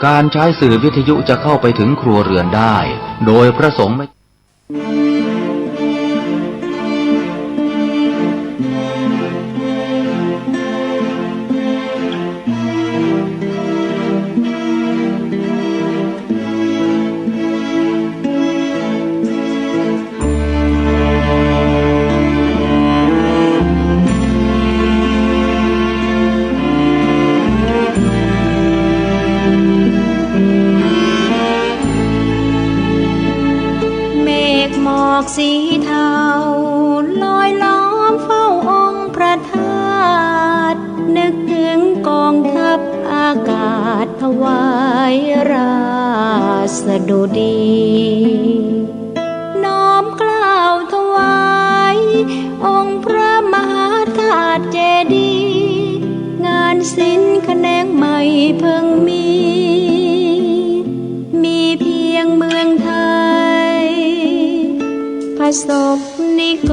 การใช้สื่อวิทยุจะเข้าไปถึงครัวเรือนได้ โดยพระสงฆ์ไม่สีเทาลอยล้อมเฝ้าองค์พระธาตุนึกถึงกองทัพอากาศถวายราษฎุดีน้อมเกล้าวถวายองค์พระมหาธาตุเจดีย์งานศิลป์แขนงใหม่เพิ่งมีเพียงเมืองไทยประสบนิก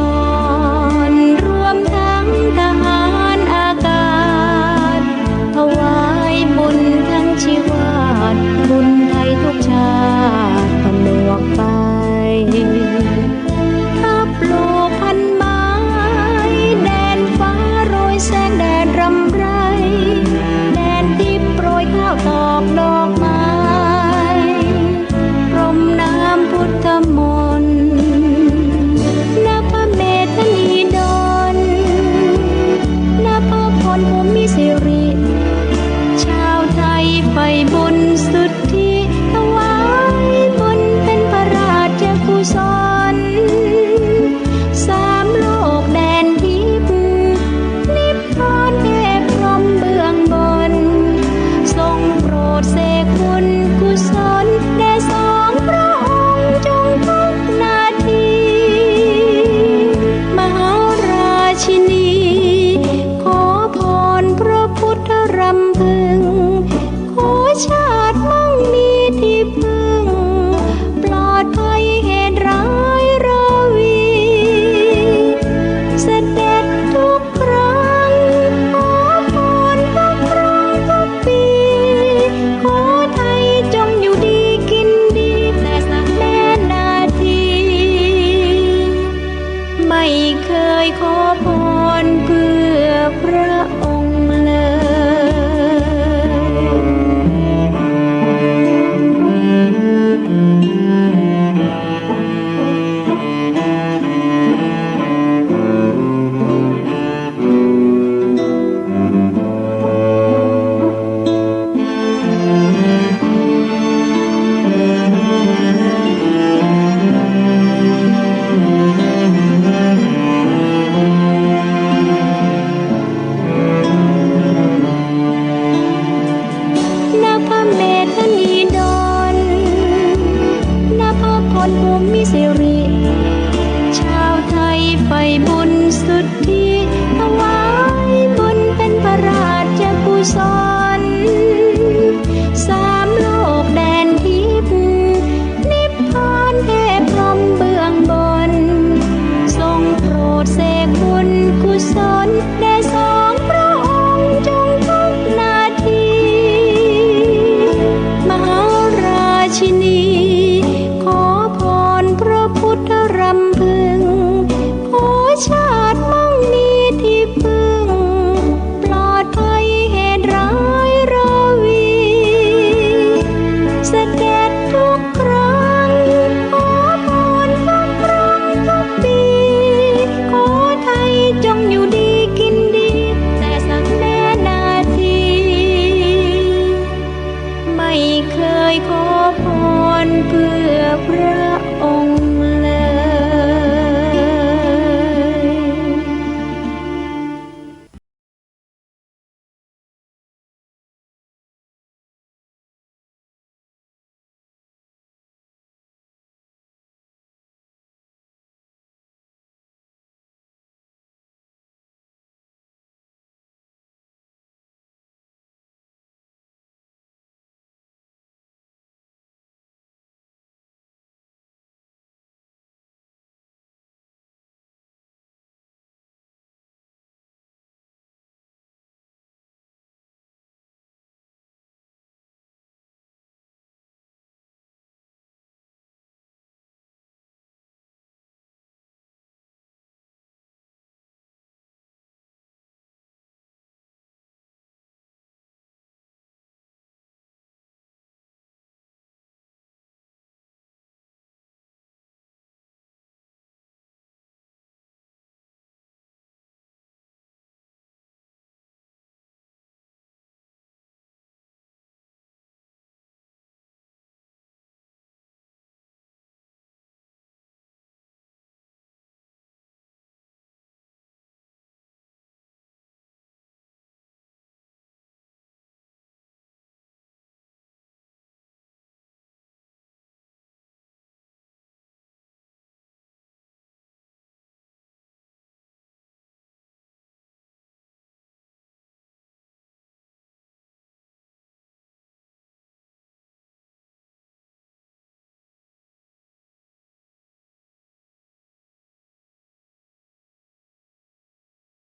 รรวมทั้งทหารอากาศถวายบุญทั้งชีวาตบุญไทยทุกชาติผนวกไปทับโลกพันไม้แดนฟ้าโรยแสงแดดรำไรแดนทิพย์โปรยข้าวตอกดอกไม้พรมน้ำพุทธมนต์ภูมิสิริชาวไทยไฟบุญสุทธิถวายบุญเป็นพระราชกุศลสามโลกแดนทิพย์นิพพานเทพพรหมเบื้องบนทรงโปรดเสกบุญกุศลแด่สองพระองค์จงทุกนาทีมหาราชินีรำพึงขอชาติมั่งมีที่พึ่งปลอดภัยเหตุร้ายราวีเสด็จทุกครั้งขอพรทุกครั้งทุกปีขอไทยจงอยู่ดีกินดีแต่สักแน่นาทีไม่เคยขอพรเพื่อพระองค์ภูมิสิริชาวไทยไฟบุญสุทธิถวายบุญเป็นพระราชกุศลสามโลกแดนทิพย์นิพพานเทพพรหมเบื้องบนทรงโปรดเสกบุญกุศลแด่สองพระองค์จงทุกนาทีมหาราชินีรำพึงขอชาติมั่งมีที่พึ่งปลอดภัยเหตุร้า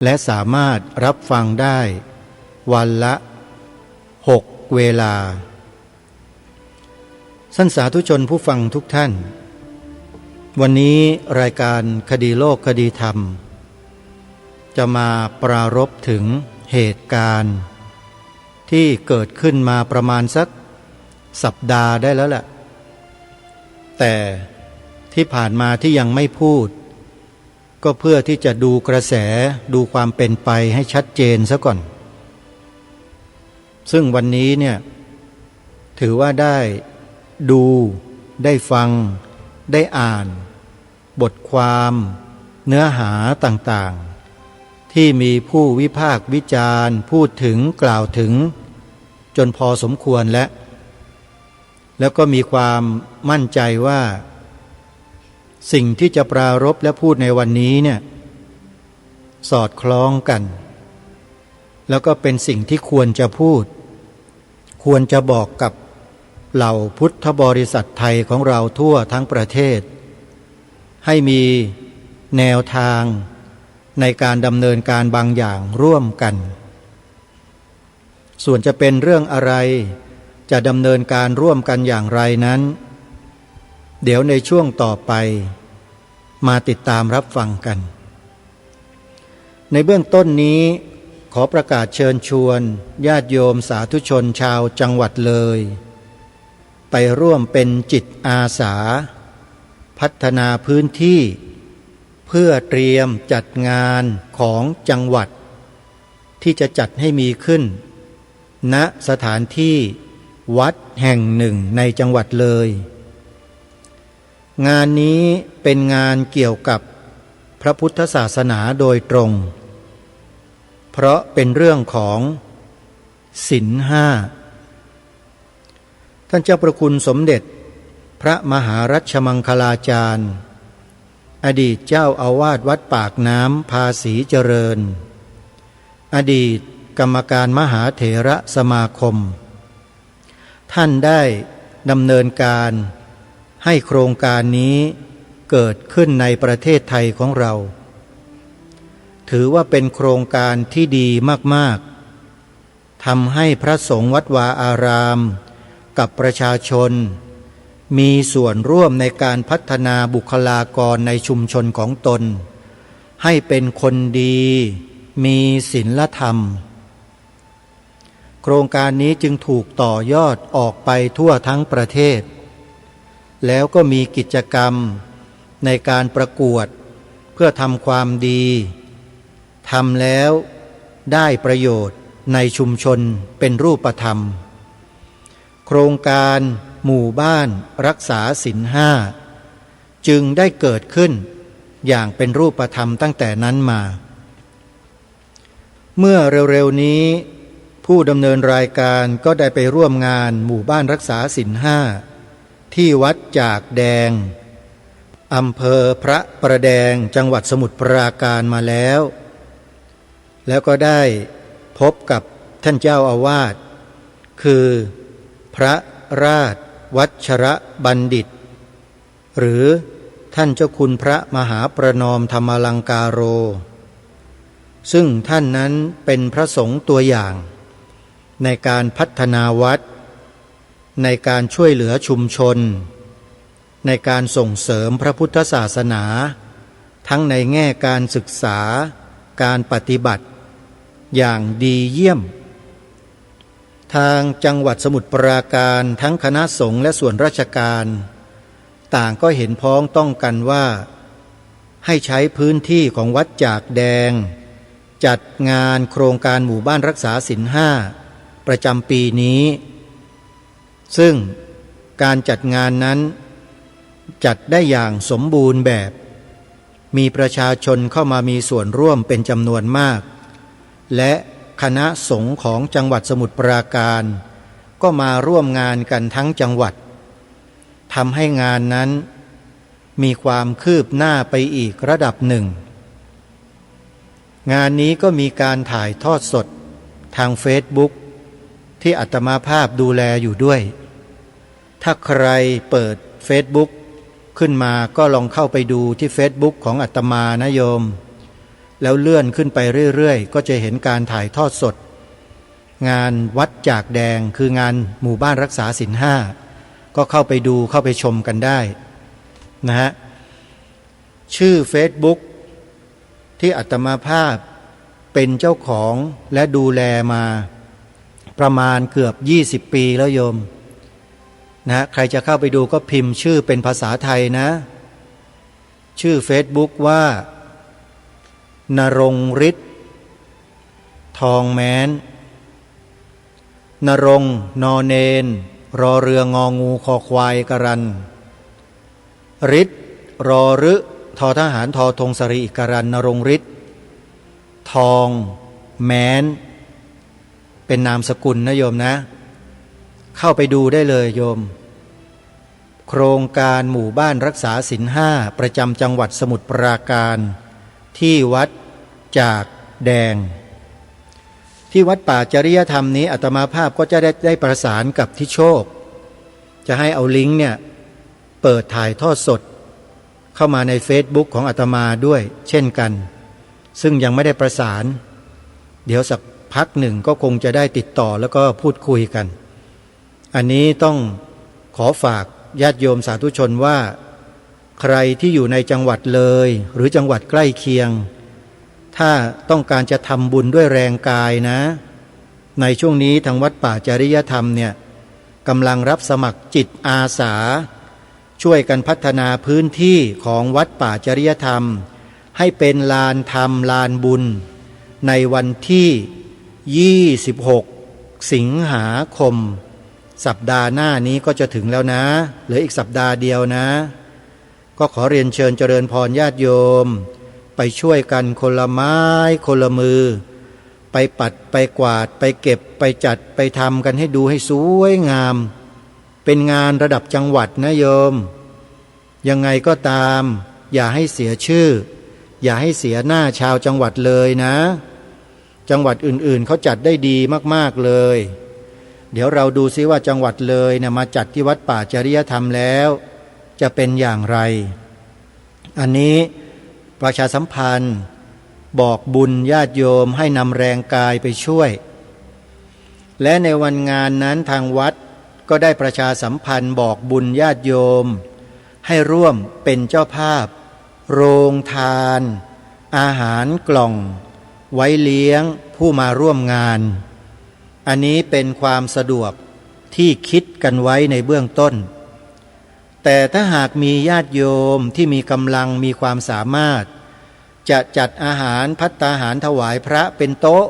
และสามารถรับฟังได้วันละ6 เวลาท่านสาธุชนผู้ฟังทุกท่านวันนี้รายการคดีโลกคดีธรรมจะมาปรารภถึงเหตุการณ์ที่เกิดขึ้นมาประมาณสักสัปดาห์ได้แล้วแหละแต่ที่ผ่านมาที่ยังไม่พูดก็เพื่อที่จะดูกระแสดูความเป็นไปให้ชัดเจนซะก่อนซึ่งวันนี้เนี่ยถือว่าได้ดูได้ฟังได้อ่านบทความเนื้อหาต่างๆที่มีผู้วิพากษ์วิจารณ์พูดถึงกล่าวถึงจนพอสมควรแล้วก็มีความมั่นใจว่าสิ่งที่จะปรารภและพูดในวันนี้เนี่ยสอดคล้องกันแล้วก็เป็นสิ่งที่ควรจะพูดควรจะบอกกับเหล่าพุทธบริษัทไทยของเราทั่วทั้งประเทศให้มีแนวทางในการดำเนินการบางอย่างร่วมกันส่วนจะเป็นเรื่องอะไรจะดำเนินการร่วมกันอย่างไรนั้นเดี๋ยวในช่วงต่อไปมาติดตามรับฟังกันในเบื้องต้นนี้ขอประกาศเชิญชวนญาติโยมสาธุชนชาวจังหวัดเลยไปร่วมเป็นจิตอาสาพัฒนาพื้นที่เพื่อเตรียมจัดงานของจังหวัดที่จะจัดให้มีขึ้นณสถานที่วัดแห่งหนึ่งในจังหวัดเลยงานนี้เป็นงานเกี่ยวกับพระพุทธศาสนาโดยตรงเพราะเป็นเรื่องของศีลห้าท่านเจ้าประคุณสมเด็จพระมหารัชมังคลาจารย์อดีตเจ้าอาวาสวัดปากน้ำภาษีเจริญอดีตกรรมการมหาเถระสมาคมท่านได้ดำเนินการให้โครงการนี้เกิดขึ้นในประเทศไทยของเราถือว่าเป็นโครงการที่ดีมากๆทำให้พระสงฆ์วัดวาอารามกับประชาชนมีส่วนร่วมในการพัฒนาบุคลากรในชุมชนของตนให้เป็นคนดีมีศีลธรรมโครงการนี้จึงถูกต่อยอดออกไปทั่วทั้งประเทศแล้วก็มีกิจกรรมในการประกวดเพื่อทำความดีทำแล้วได้ประโยชน์ในชุมชนเป็นรูปธรรมโครงการหมู่บ้านรักษาศีลห้าจึงได้เกิดขึ้นอย่างเป็นรูปธรรมตั้งแต่นั้นมาเมื่อเร็วๆนี้ผู้ดำเนินรายการก็ได้ไปร่วมงานหมู่บ้านรักษาศีลห้าที่วัดจากแดงอำเภอพระประแดงจังหวัดสมุทรปราการมาแล้วก็ได้พบกับท่านเจ้าอาวาสคือพระราชวัชระบัณฑิตหรือท่านเจ้าคุณพระมหาประนอมธรรมลังกาโรซึ่งท่านนั้นเป็นพระสงฆ์ตัวอย่างในการพัฒนาวัดในการช่วยเหลือชุมชนในการส่งเสริมพระพุทธศาสนาทั้งในแง่การศึกษาการปฏิบัติอย่างดีเยี่ยมทางจังหวัดสมุทรปราการทั้งคณะสงฆ์และส่วนราชการต่างก็เห็นพ้องต้องกันว่าให้ใช้พื้นที่ของวัดจากแดงจัดงานโครงการหมู่บ้านรักษาศีลห้าประจำปีนี้ซึ่งการจัดงานนั้นจัดได้อย่างสมบูรณ์แบบมีประชาชนเข้ามามีส่วนร่วมเป็นจำนวนมากและคณะสงฆ์ของจังหวัดสมุทรปราการก็มาร่วมงานกันทั้งจังหวัดทำให้งานนั้นมีความคืบหน้าไปอีกระดับหนึ่งงานนี้ก็มีการถ่ายทอดสดทางเฟซบุ๊กที่อาตมาภาพดูแลอยู่ด้วยถ้าใครเปิดเฟซบุ๊กขึ้นมาก็ลองเข้าไปดูที่เฟซบุ๊กของอาตมานะโยม แล้วเลื่อนขึ้นไปเรื่อยๆก็จะเห็นการถ่ายทอดสดงานวัดจากแดงคืองานหมู่บ้านรักษาศีลห้าก็เข้าไปดูเข้าไปชมกันได้นะฮะชื่อ Facebook ที่อาตมาภาพเป็นเจ้าของและดูแลมาประมาณเกือบ20 ปีแล้วโยมนะใครจะเข้าไปดูก็พิมพ์ชื่อเป็นภาษาไทยนะชื่อ Facebook ว่านรงค์ฤทธิ์ทองแม้นนรงค์นอเนนรอเรืององูคอควายกรันฤทธิ์รอรึทอทหารทอธงสรีอิกรันนรงค์ฤทธิ์ทองแม้นเป็นนามสกุลนะโยมนะเข้าไปดูได้เลยโยมโครงการหมู่บ้านรักษาศีลห้าประจำจังหวัดสมุทรปราการที่วัดจากแดงที่วัดป่าจริยธรรมนี้อาตมาภาพก็จะได้ประสานกับที่โชคจะให้เอาลิงก์เนี่ยเปิดถ่ายทอดสดเข้ามาใน Facebook ของอาตมาด้วยเช่นกันซึ่งยังไม่ได้ประสานเดี๋ยวสักพักหนึ่งก็คงจะได้ติดต่อแล้วก็พูดคุยกันอันนี้ต้องขอฝากญาติโยมสาธุชนว่าใครที่อยู่ในจังหวัดเลยหรือจังหวัดใกล้เคียงถ้าต้องการจะทำบุญด้วยแรงกายนะในช่วงนี้ทางวัดป่าจริยธรรมเนี่ยกำลังรับสมัครจิตอาสาช่วยกันพัฒนาพื้นที่ของวัดป่าจริยธรรมให้เป็นลานธรรมลานบุญในวันที่26 สิงหาคมสัปดาห์หน้านี้ก็จะถึงแล้วนะเหลืออีกสัปดาห์เดียวนะก็ขอเรียนเชิญเจริญพรญาติโยมไปช่วยกันคนละไม้คนละมือไปปัดไปกวาดไปเก็บไปจัดไปทำกันให้ดูให้สวยงามเป็นงานระดับจังหวัดนะโยมยังไงก็ตามอย่าให้เสียชื่ออย่าให้เสียหน้าชาวจังหวัดเลยนะจังหวัดอื่นๆเขาจัดได้ดีมากๆเลยเดี๋ยวเราดูซิว่าจังหวัดเลยเนี่ยมาจัดที่วัดป่าจริยธรรมแล้วจะเป็นอย่างไรอันนี้ประชาสัมพันธ์บอกบุญญาติโยมให้นำแรงกายไปช่วยและในวันงานนั้นทางวัดก็ได้ประชาสัมพันธ์บอกบุญญาติโยมให้ร่วมเป็นเจ้าภาพโรงทานอาหารกล่องไว้เลี้ยงผู้มาร่วมงานอันนี้เป็นความสะดวกที่คิดกันไว้ในเบื้องต้นแต่ถ้าหากมีญาติโยมที่มีกำลังมีความสามารถจะจัดอาหารภัตตาหารถวายพระเป็นโต๊ะ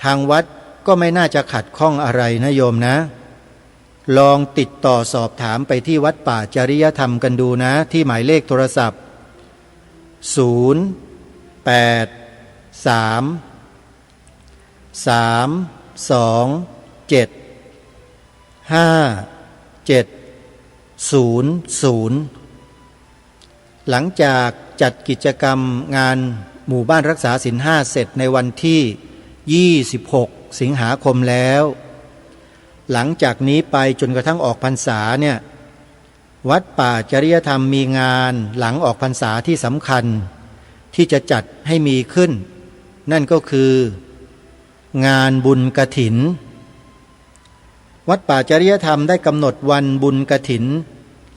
ทางวัดก็ไม่น่าจะขัดข้องอะไรนะโยมนะลองติดต่อสอบถามไปที่วัดป่าจริยธรรมกันดูนะที่หมายเลขโทรศัพท์083-327-5700หลังจากจัดกิจกรรมงานหมู่บ้านรักษาศีลห้าเสร็จในวันที่26 สิงหาคมแล้วหลังจากนี้ไปจนกระทั่งออกพรรษาเนี่ยวัดป่าจริยธรรมมีงานหลังออกพรรษาที่สำคัญที่จะจัดให้มีขึ้นนั่นก็คืองานบุญกฐินวัดป่าจริยธรรมได้กำหนดวันบุญกฐิน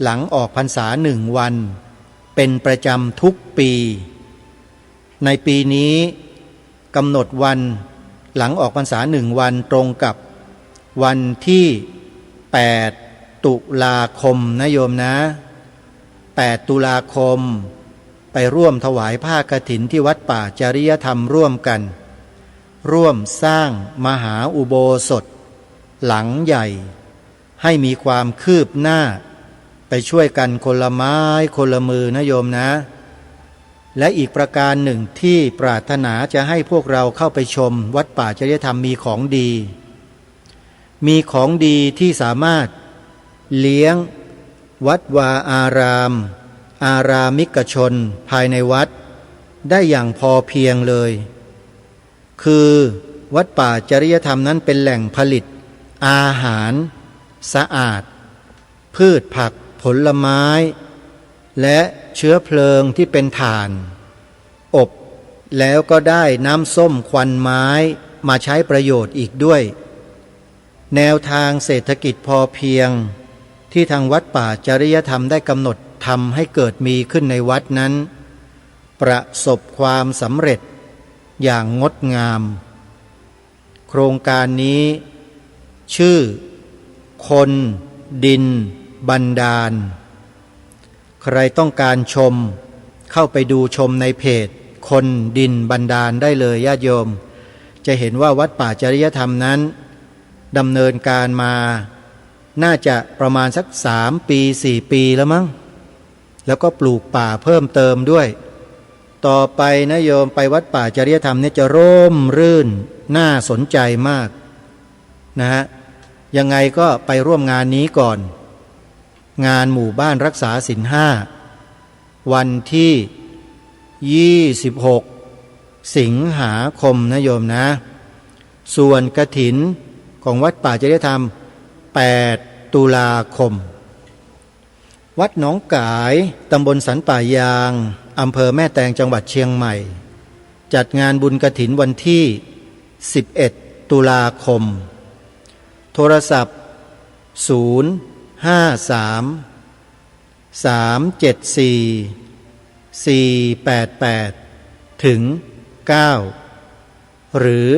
หลังออกพรรษา1 วันเป็นประจำทุกปีในปีนี้กำหนดวันหลังออกพรรษา1 วันตรงกับวันที่8 ตุลาคมนะโยมนะ8 ตุลาคมไปร่วมถวายผ้ากฐินที่วัดป่าจริยธรรมร่วมกันร่วมสร้างมหาอุโบสถหลังใหญ่ให้มีความคืบหน้าไปช่วยกันคนละไม้คนละมือนะโยมนะและอีกประการหนึ่งที่ปรารถนาจะให้พวกเราเข้าไปชมวัดป่าจริยธรรมมีของดีที่สามารถเลี้ยงวัดวาอารามมิกชนภายในวัดได้อย่างพอเพียงเลยคือวัดป่าจริยธรรมนั้นเป็นแหล่งผลิตอาหารสะอาดพืชผักผลไม้และเชื้อเพลิงที่เป็นถ่านอบ แล้วก็ได้น้ำส้มควันไม้มาใช้ประโยชน์อีกด้วยแนวทางเศรษฐกิจพอเพียงที่ทางวัดป่าจริยธรรมได้กำหนดทำให้เกิดมีขึ้นในวัดนั้นประสบความสำเร็จอย่างงดงามโครงการนี้ชื่อคนดินบันดาลใครต้องการชมเข้าไปดูชมในเพจคนดินบันดาลได้เลยญาติโยมจะเห็นว่าวัดป่าจริยธรรมนั้นดำเนินการมาน่าจะประมาณสัก3 ปี4 ปีแล้วมั้งแล้วก็ปลูกป่าเพิ่มเติมด้วยต่อไปนะโยมไปวัดป่าจริยธรรมเนี่ยจะร่มรื่นน่าสนใจมากนะฮะยังไงก็ไปร่วมงานนี้ก่อนงานหมู่บ้านรักษาศีล5วันที่26สิงหาคมนะโยมนะส่วนกฐินของวัดป่าจริยธรรม8 ตุลาคมวัดหนองกายตำบลสันป่ายางอำเภอแม่แตงจังหวัดเชียงใหม่จัดงานบุญกฐินวันที่11 ตุลาคมโทรศัพท์053-374-488ถึง9หรือ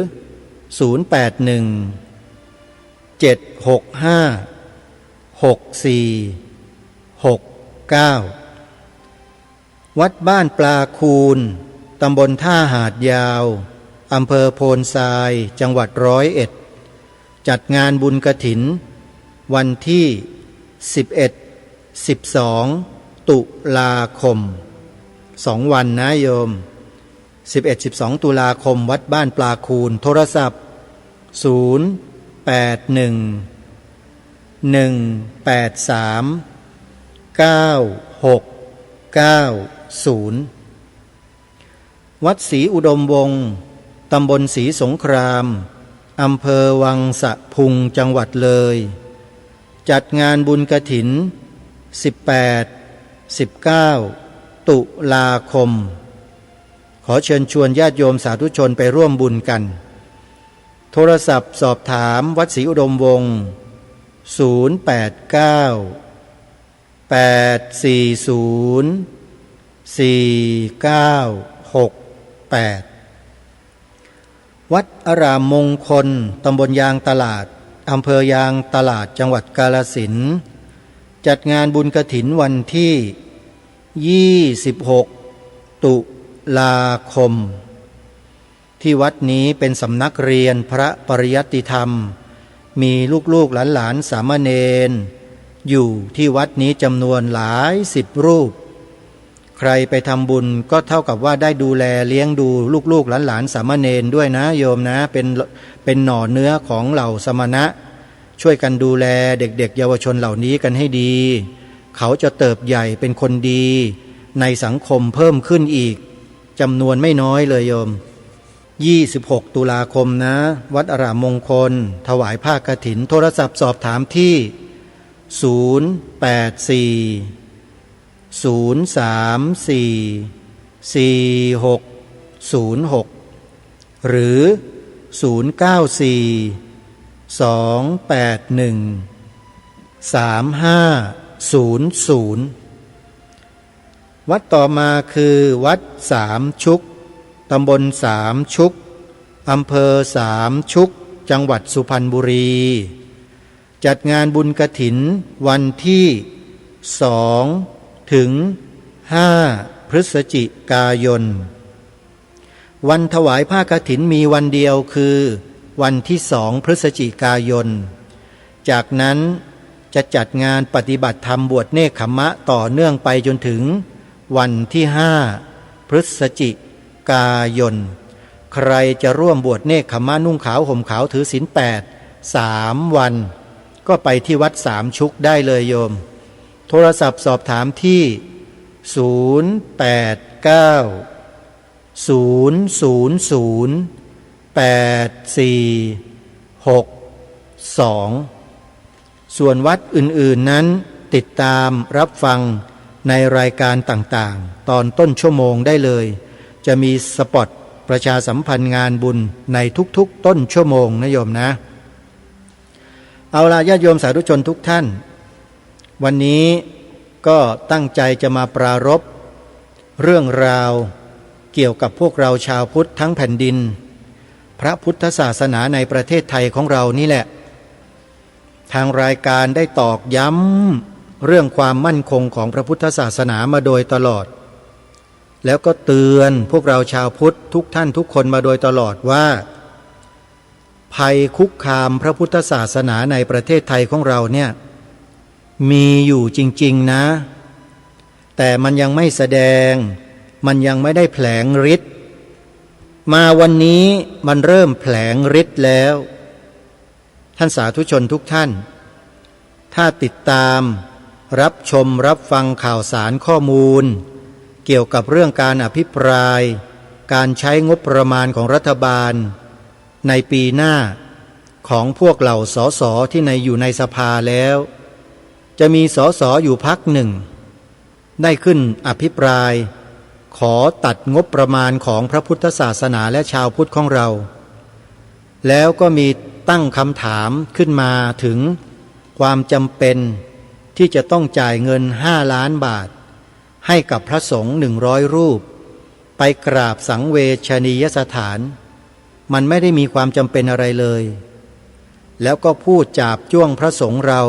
081-765-6469วัดบ้านปลาคูนตำบลท่าหาดยาวอำเภอโพนทรายจังหวัด101จัดงานบุญกฐินวันที่11-12 ตุลาคม2 วันนะโยม11-12 ตุลาคมวัดบ้านปลาคูนโทรศัพท์081-183-9690วัดศรีอุดมวงศ์ตำบลศรีสงครามอำเภอวังสะพุงจังหวัดเลยจัดงานบุญกฐิน18-19 ตุลาคมขอเชิญชวนญาติโยมสาธุชนไปร่วมบุญกันโทรศัพท์สอบถามวัดศรีอุดมวงศ์089-840-4968วัดอารามมงคลตำบลยางตลาดอำเภอยางตลาดจังหวัดกาฬสินธุ์จัดงานบุญกฐินวันที่26 ตุลาคมที่วัดนี้เป็นสำนักเรียนพระปริยัติธรรมมีลูกๆหลานๆสามเณรอยู่ที่วัดนี้จำนวนหลาย10 รูปใครไปทำบุญก็เท่ากับว่าได้ดูแลเลี้ยงดูลูกๆหลานๆสามเณรด้วยนะโยมนะเป็นหน่อเนื้อของเหล่าสมณะช่วยกันดูแลเด็กๆเยาวชนเหล่านี้กันให้ดีเขาจะเติบใหญ่เป็นคนดีในสังคมเพิ่มขึ้นอีกจำนวนไม่น้อยเลยโยม26 ตุลาคมนะวัดอารามมงคลถวายผ้ากฐินโทรศัพท์สอบถามที่084-034-4606หรือ094-281-3500วัดต่อมาคือวัดสามชุกตำบลสามชุกอำเภอสามชุกจังหวัดสุพรรณบุรีจัดงานบุญกฐินวันที่2 ถึง 5 พฤศจิกายนวันถวายผ้ากฐินมีวันเดียวคือวันที่2 พฤศจิกายนจากนั้นจะจัดงานปฏิบัติธรรมบวชเนกขัมมะต่อเนื่องไปจนถึงวันที่5 พฤศจิกายนใครจะร่วมบวชเนกขัมมะนุ่งขาวห่มขาวถือศีล8 3 วันก็ไปที่วัดสามชุกได้เลยโยมโทรศัพท์สอบถามที่089-000-8462ส่วนวัดอื่นๆนั้นติดตามรับฟังในรายการต่างๆตอนต้นชั่วโมงได้เลยจะมีสปอต ประชาสัมพันธ์งานบุญในทุกๆต้นชั่วโมงนะโยมนะเอาล่ะญาติโยมสาธุชนทุกท่านวันนี้ก็ตั้งใจจะมาปรารภเรื่องราวเกี่ยวกับพวกเราชาวพุทธทั้งแผ่นดินพระพุทธศาสนาในประเทศไทยของเรานี่แหละทางรายการได้ตอกย้ำเรื่องความมั่นคงของพระพุทธศาสนามาโดยตลอดแล้วก็เตือนพวกเราชาวพุทธทุกท่านทุกคนมาโดยตลอดว่าภัยคุกคามพระพุทธศาสนาในประเทศไทยของเราเนี่ยมีอยู่จริงๆนะแต่มันยังไม่แสดงมันยังไม่ได้แผลงฤทธิ์มาวันนี้มันเริ่มแผลงฤทธิ์แล้วท่านสาธุชนทุกท่านถ้าติดตามรับชมรับฟังข่าวสารข้อมูลเกี่ยวกับเรื่องการอภิปรายการใช้งบประมาณของรัฐบาลในปีหน้าของพวกเหล่าสสที่อยู่ในสภาแล้วจะมีสสอยู่พรรคหนึ่งได้ขึ้นอภิปรายขอตัดงบประมาณของพระพุทธศาสนาและชาวพุทธของเราแล้วก็มีตั้งคำถามขึ้นมาถึงความจำเป็นที่จะต้องจ่ายเงิน5 ล้านบาทให้กับพระสงฆ์100 รูปไปกราบสังเวชนียสถานมันไม่ได้มีความจำเป็นอะไรเลยแล้วก็พูดจาบจ้วงพระสงฆ์เรา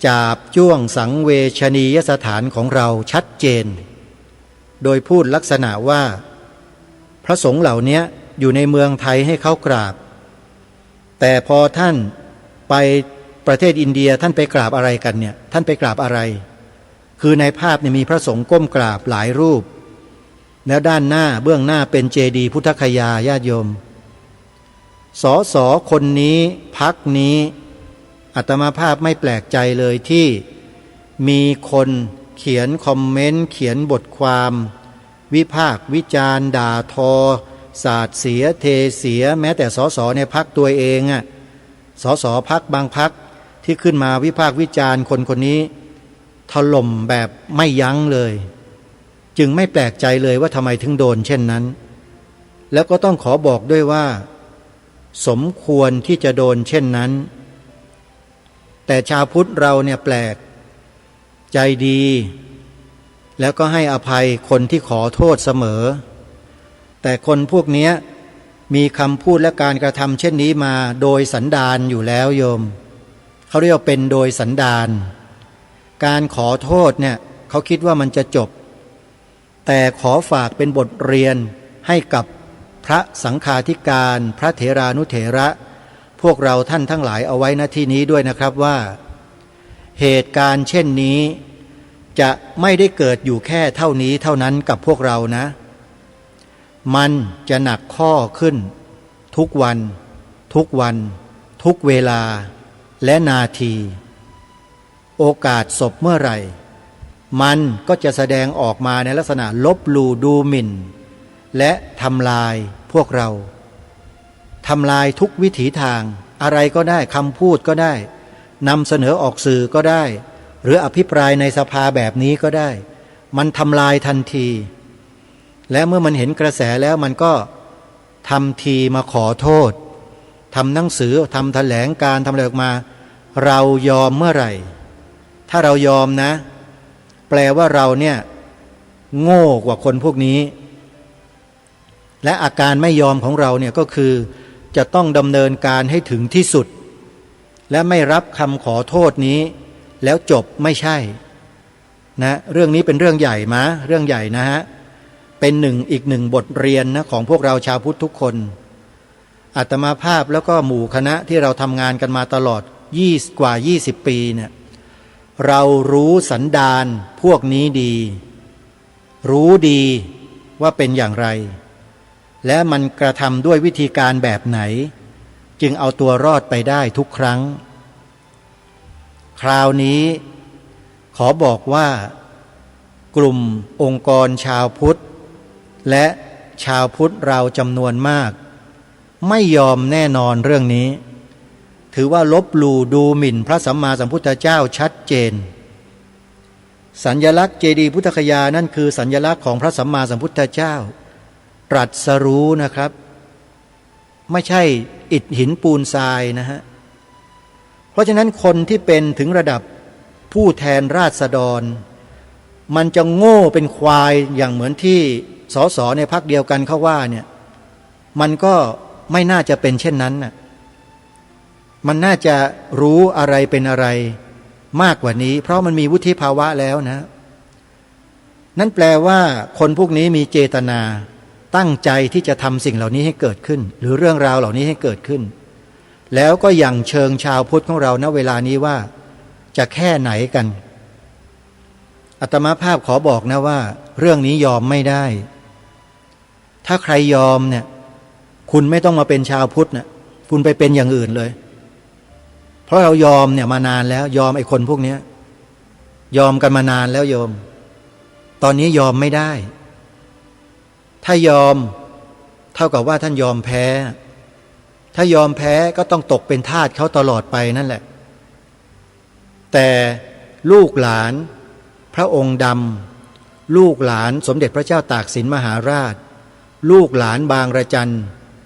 จาบจ้วงสังเวชนียสถานของเราชัดเจนโดยพูดลักษณะว่าพระสงฆ์เหล่านี้อยู่ในเมืองไทยให้เขากราบแต่พอท่านไปประเทศอินเดียท่านไปกราบอะไรกันเนี่ยท่านไปกราบอะไรคือในภาพเนี่ยมีพระสงฆ์ก้มกราบหลายรูปแล้วด้านหน้าเบื้องหน้าเป็นเจดีย์พุทธคยาญาติโยมสสคนนี้พรรคนี้อาตมาภาพไม่แปลกใจเลยที่มีคนเขียนคอมเมนต์เขียนบทความวิพากษ์วิจารณ์ด่าทอสาดเสียเทเสียแม้แต่สสในพรรคตัวเองสสพรรคบางพรรคที่ขึ้นมาวิพากษ์วิจารณ์คนคนนี้ถล่มแบบไม่ยั้งเลยจึงไม่แปลกใจเลยว่าทำไมถึงโดนเช่นนั้นแล้วก็ต้องขอบอกด้วยว่าสมควรที่จะโดนเช่นนั้นแต่ชาวพุทธเราเนี่ยแปลกใจดีแล้วก็ให้อภัยคนที่ขอโทษเสมอแต่คนพวกนี้มีคำพูดและการกระทำเช่นนี้มาโดยสันดานอยู่แล้วโยมเขาเรียกว่าเป็นโดยสันดานการขอโทษเนี่ยเขาคิดว่ามันจะจบแต่ขอฝากเป็นบทเรียนให้กับพระสังฆาธิการพระเถรานุเถระพวกเราท่านทั้งหลายเอาไว้ณที่นี้ด้วยนะครับว่าเหตุการณ์เช่นนี้จะไม่ได้เกิดอยู่แค่เท่านี้เท่านั้นกับพวกเรานะมันจะหนักข้อขึ้นทุกวันทุกวันทุกเวลาและนาทีโอกาสศพเมื่อไหร่มันก็จะแสดงออกมาในลักษณะลบหลู่ดูหมิ่นและทำลายพวกเราทำลายทุกวิถีทางอะไรก็ได้คำพูดก็ได้นำเสนอออกสื่อก็ได้หรืออภิปรายในสภาแบบนี้ก็ได้มันทำลายทันทีและเมื่อมันเห็นกระแสแล้วมันก็ทำทีมาขอโทษทำหนังสือทำแถลงการทำอะไรออกมาเรายอมเมื่อไหร่ถ้าเรายอมนะแปลว่าเราเนี่ยโง่กว่าคนพวกนี้และอาการไม่ยอมของเราเนี่ยก็คือจะต้องดำเนินการให้ถึงที่สุดและไม่รับคำขอโทษนี้แล้วจบไม่ใช่นะเรื่องนี้เป็นเรื่องใหญ่มาเรื่องใหญ่นะฮะเป็นอีกหนึ่งบทเรียนนะของพวกเราชาวพุทธทุกคนอาตมาภาพแล้วก็หมู่คณะที่เราทำงานกันมาตลอดกว่า20 ปีเนี่ยเรารู้สันดานพวกนี้ดีรู้ดีว่าเป็นอย่างไรและมันกระทำด้วยวิธีการแบบไหนจึงเอาตัวรอดไปได้ทุกครั้งคราวนี้ขอบอกว่ากลุ่มองค์กรชาวพุทธและชาวพุทธเราจำนวนมากไม่ยอมแน่นอนเรื่องนี้ถือว่าลบหลู่ดูหมิ่นพระสัมมาสัมพุทธเจ้าชัดเจนสัญลักษณ์เจดีย์พุทธคยานั่นคือสัญลักษณ์ของพระสัมมาสัมพุทธเจ้า ตรัสรู้นะครับ ไม่ใช่อิฐหินปูนทรายนะฮะเพราะฉะนั้นคนที่เป็นถึงระดับผู้แทนราษฎรมันจะโง่เป็นควายอย่างเหมือนที่สสในพรรคเดียวกันเขาว่าเนี่ยมันก็ไม่น่าจะเป็นเช่นนั้นน่ะมันน่าจะรู้อะไรเป็นอะไรมากกว่านี้เพราะมันมีวุฒิภาวะแล้วนะนั่นแปลว่าคนพวกนี้มีเจตนาตั้งใจที่จะทำสิ่งเหล่านี้ให้เกิดขึ้นหรือเรื่องราวเหล่านี้ให้เกิดขึ้นแล้วก็อย่างเชิงชาวพุทธของเราณเวลานี้ว่าจะแค่ไหนกันอาตมาภาพขอบอกนะว่าเรื่องนี้ยอมไม่ได้ถ้าใครยอมเนี่ยคุณไม่ต้องมาเป็นชาวพุทธนะคุณไปเป็นอย่างอื่นเลยเพราะเรายอมเนี่ยมานานแล้วยอมไอ้คนพวกนี้ยอมกันมานานแล้วโยมตอนนี้ยอมไม่ได้ถ้ายอมเท่ากับว่าท่านยอมแพ้ถ้ายอมแพ้ก็ต้องตกเป็นทาสเขาตลอดไปนั่นแหละแต่ลูกหลานพระองค์ดำลูกหลานสมเด็จพระเจ้าตากสินมหาราชลูกหลานบางระจัน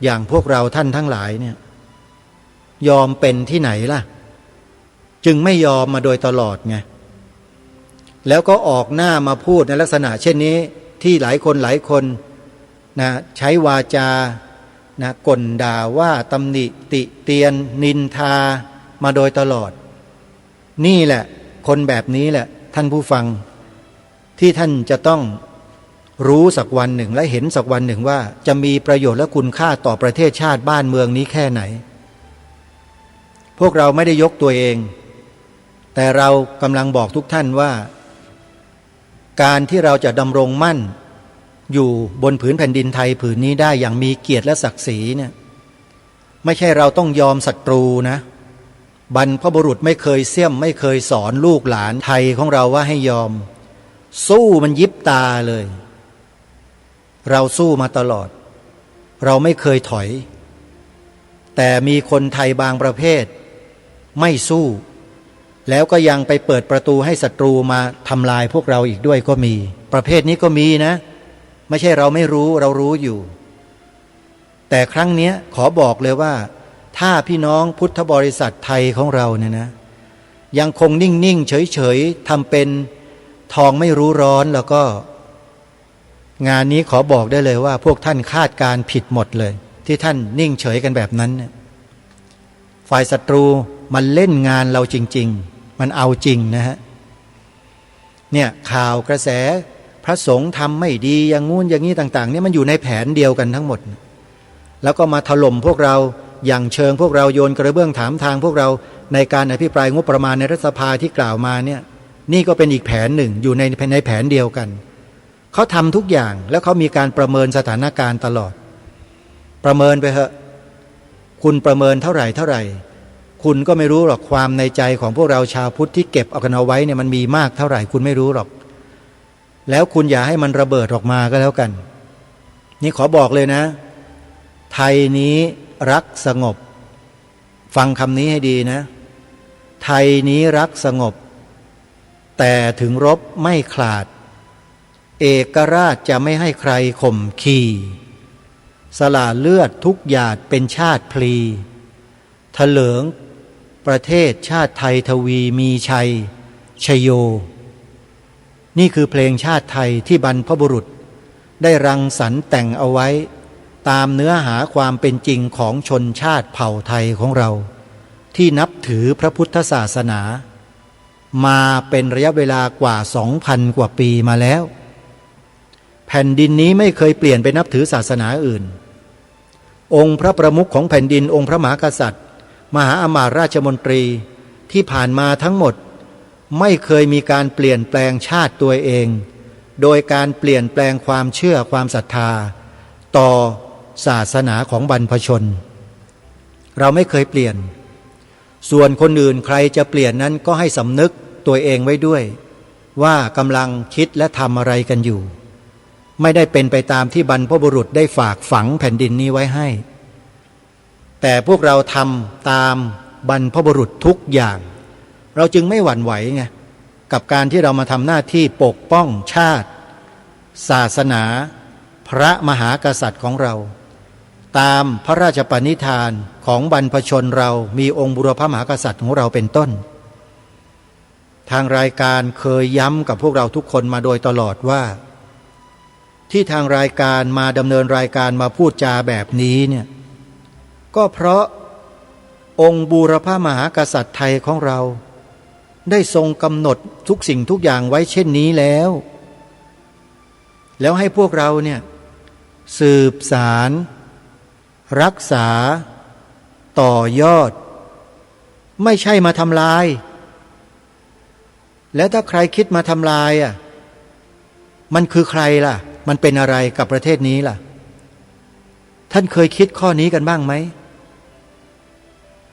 อย่างพวกเราท่านทั้งหลายเนี่ยยอมเป็นที่ไหนล่ะจึงไม่ยอมมาโดยตลอดไงแล้วก็ออกหน้ามาพูดในลักษณะเช่นนี้ที่หลายคนนะใช้วาจานะก่นด่าว่าตำหนิติเตียนนินทามาโดยตลอดนี่แหละคนแบบนี้แหละท่านผู้ฟังที่ท่านจะต้องรู้สักวันหนึ่งและเห็นสักวันหนึ่งว่าจะมีประโยชน์และคุณค่าต่อประเทศชาติบ้านเมืองนี้แค่ไหนพวกเราไม่ได้ยกตัวเองแต่เรากำลังบอกทุกท่านว่าการที่เราจะดำรงมั่นอยู่บนผืนแผ่นดินไทยผืนนี้ได้อย่างมีเกียรติและศักดิ์ศรีเนี่ยไม่ใช่เราต้องยอมศัตรูนะบรรพบุรุษไม่เคยเสี่ยมไม่เคยสอนลูกหลานไทยของเราว่าให้ยอมสู้มันยิบตาเลยเราสู้มาตลอดเราไม่เคยถอยแต่มีคนไทยบางประเภทไม่สู้แล้วก็ยังไปเปิดประตูให้ศัตรูมาทำลายพวกเราอีกด้วยก็มีประเภทนี้ก็มีนะไม่ใช่เราไม่รู้เรารู้อยู่แต่ครั้งนี้ขอบอกเลยว่าถ้าพี่น้องพุทธบริษัทไทยของเราเนี่ยนะยังคงนิ่งๆเฉยๆทำเป็นทองไม่รู้ร้อนแล้วก็งานนี้ขอบอกได้เลยว่าพวกท่านคาดการผิดหมดเลยที่ท่านนิ่งเฉยกันแบบนั้นเนี่ยฝ่ายศัตรูมันเล่นงานเราจริงๆมันเอาจริงนะฮะเนี่ยข่าวกระแสพระสงฆ์ทำไม่ดีอย่างงู้นอย่างนี้ต่างๆเนี่ยมันอยู่ในแผนเดียวกันทั้งหมดแล้วก็มาถล่มพวกเราอย่างเชิงพวกเราโยนกระเบื้องถามทางพวกเราในการอภิปรายงบประมาณในรัฐสภาที่กล่าวมาเนี่ยนี่ก็เป็นอีกแผนหนึ่งอยู่ในแผนเดียวกันเขาทำทุกอย่างแล้วเขามีการประเมินสถานการณ์ตลอดประเมินไปเถอะคุณประเมินเท่าไหร่คุณก็ไม่รู้หรอกความในใจของพวกเราชาวพุทธที่เก็บเอากันเอาไว้เนี่ยมันมีมากเท่าไหร่คุณไม่รู้หรอกแล้วคุณอย่าให้มันระเบิดออกมาก็แล้วกันนี่ขอบอกเลยนะไทยนี้รักสงบฟังคำนี้ให้ดีนะไทยนี้รักสงบแต่ถึงรบไม่ขลาดเอกราชจะไม่ให้ใครข่มขีสละเลือดทุกหยาดเป็นชาติพลีทะเลิงประเทศชาติไทยทวีมีชัยชโยนี่คือเพลงชาติไทยที่บรรพบุรุษได้รังสรรค์แต่งเอาไว้ตามเนื้อหาความเป็นจริงของชนชาติเผ่าไทยของเราที่นับถือพระพุทธศาสนามาเป็นระยะเวลากว่า 2,000 กว่าปีมาแล้วแผ่นดินนี้ไม่เคยเปลี่ยนไปนับถือศาสนาอื่นองค์พระประมุขของแผ่นดินองค์พระมหากษัตริย์มหาอมาตย์ราชมนตรีที่ผ่านมาทั้งหมดไม่เคยมีการเปลี่ยนแปลงชาติตัวเองโดยการเปลี่ยนแปลงความเชื่อความศรัทธาต่อศาสนาของบรรพชนเราไม่เคยเปลี่ยนส่วนคนอื่นใครจะเปลี่ยนนั้นก็ให้สำนึกตัวเองไว้ด้วยว่ากำลังคิดและทำอะไรกันอยู่ไม่ได้เป็นไปตามที่บรรพบุรุษได้ฝากฝังแผ่นดินนี้ไว้ให้แต่พวกเราทำตามบรรพบุรุษทุกอย่างเราจึงไม่หวั่นไหวไงกับการที่เรามาทำหน้าที่ปกป้องชาติศาสนาพ ระมหากษัตริย์ของเราตามพระราชปณิธานของบรรพชนเรามีองค์บุรพมหากษัตริย์ของเราเป็นต้นทางรายการเคยย้ำกับพวกเราทุกคนมาโดยตลอดว่าที่ทางรายการมาดำเนินรายการมาพูดจาแบบนี้เนี่ยก็เพราะองค์บูรพมหากษัตริย์ไทยของเราได้ทรงกำหนดทุกสิ่งทุกอย่างไว้เช่นนี้แล้วให้พวกเราเนี่ยสืบสารรักษาต่อยอดไม่ใช่มาทำลายแล้วถ้าใครคิดมาทำลายมันคือใครล่ะมันเป็นอะไรกับประเทศนี้ล่ะท่านเคยคิดข้อนี้กันบ้างไหม